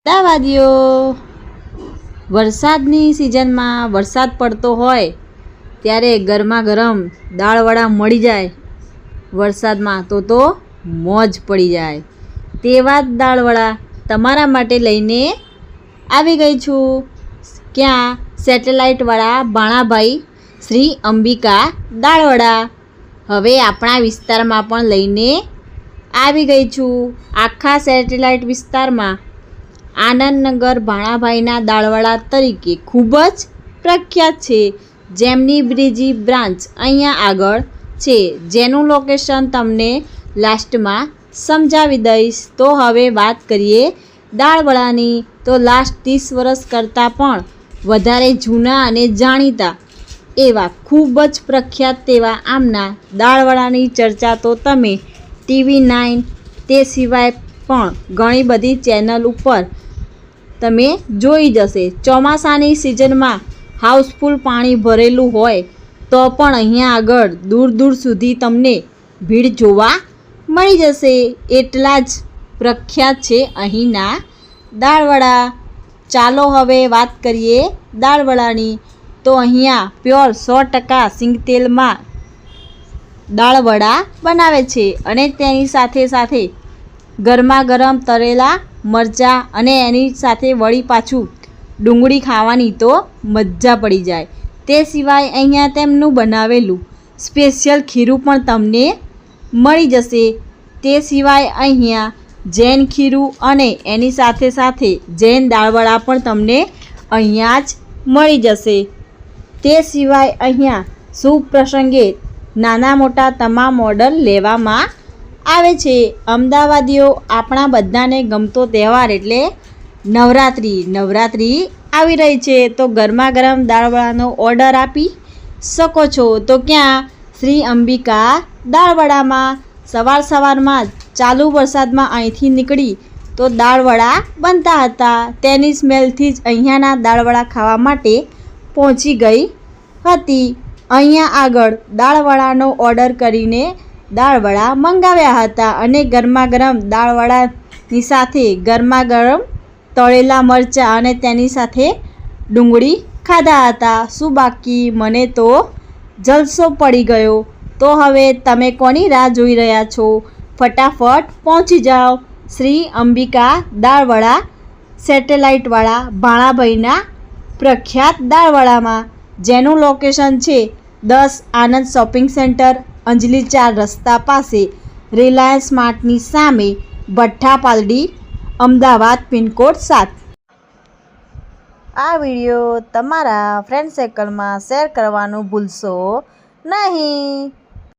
દાવાદીઓ વરસાદની સિઝનમાં વરસાદ પડતો હોય ત્યારે ગરમા ગરમ દાળવડા મળી જાય વરસાદમાં તો મોજ પડી જાય। તેવા જ દાળવડા તમારા માટે લઈને આવી ગઈ છું। ક્યાં સેટેલાઇટવાળા બાણાભાઈ શ્રી અંબિકા દાળવડા હવે આપણા વિસ્તારમાં પણ લઈને આવી ગઈ છું। આખા સેટેલાઇટ વિસ્તારમાં આનંદનગર ભાણાભાઈના દાળવડા તરીકે ખૂબ જ પ્રખ્યાત છે, જેમની બ્રીજી બ્રાન્ચ અહીંયા આગળ છે, જેનું લોકેશન તમને લાસ્ટમાં સમજાવી દઈશ। તો હવે વાત કરીએ દાળવડાની, તો લાસ્ટ 30 વર્ષ કરતાં પણ વધારે જૂના અને જાણીતા એવા ખૂબ જ પ્રખ્યાત તેવા આમના દાળવડાની ચર્ચા તો તમે TV9 તે સિવાય પણ ઘણી બધી ચેનલ ઉપર તમે જોઈ જશે। ચોમાસાની સિઝનમાં હાઉસફુલ પાણી ભરેલું હોય તો પણ અહીંયા આગળ દૂર દૂર સુધી તમને ભીડ જોવા મળી જશે, એટલા જ પ્રખ્યાત છે અહીંના દાળવડા। ચાલો હવે વાત કરીએ દાળવડાની, તો અહીંયા પ્યોર 100% સિંગતેલમાં દાળવડા બનાવે છે અને તેની સાથે સાથે ગરમા ગરમ તળેલા મરચાં અને એની સાથે વળી પાછું ડુંગળી ખાવાની તો મજા પડી જાય। તે સિવાય અહીંયા તેમનું બનાવેલું સ્પેશિયલ ખીરું પણ તમને મળી જશે। તે સિવાય અહીંયા જૈન ખીરું અને એની સાથે સાથે જૈન દાળવડા પણ તમને અહીંયા જ મળી જશે। તે સિવાય અહીંયા શુભ પ્રસંગે નાના મોટા તમામ ઓર્ડર લેવામાં આવે છે। અમદાવાદીઓ આપણા બધાને ગમતો તહેવાર એટલે નવરાત્રિ આવી રહી છે, તો ગરમા ગરમ દાળવડાનો ઓર્ડર આપી શકો છો। તો ક્યાં શ્રી અંબિકા દાળવડામાં સવારમાં જ ચાલુ વરસાદમાં અહીંથી નીકળી તો દાળવડા બનતા હતા, તેની સ્મેલથી જ અહીંયાના દાળવડા ખાવા માટે પહોંચી ગઈ હતી। અહીંયા આગળ દાળવડાનો ઓર્ડર કરીને દાળવડા મંગાવ્યા હતા અને ગરમા ગરમ દાળવડાની સાથે ગરમા ગરમ તળેલા મરચાં અને તેની સાથે ડુંગળી ખાધા હતા। શું બાકી, મને તો જલસો પડી ગયો। તો હવે તમે કોની રાહ જોઈ રહ્યા છો? ફટાફટ પહોંચી જાઓ શ્રી અંબિકા દાળવડા સેટેલાઇટવાળા ભાણાભાઈના પ્રખ્યાત દાળવડામાં, જેનું લોકેશન છે 10 આનંદ શોપિંગ સેન્ટર, અંજલી 4 રસ્તા પાસે, રિલાયન્સ સ્માર્ટની સામે, ભઠ્ઠા પાલડી, અમદાવાદ, પિનકોડ 7। આ વિડીયો તમારા ફ્રેન્ડ સર્કલમાં શેર કરવાનું ભૂલશો નહીં।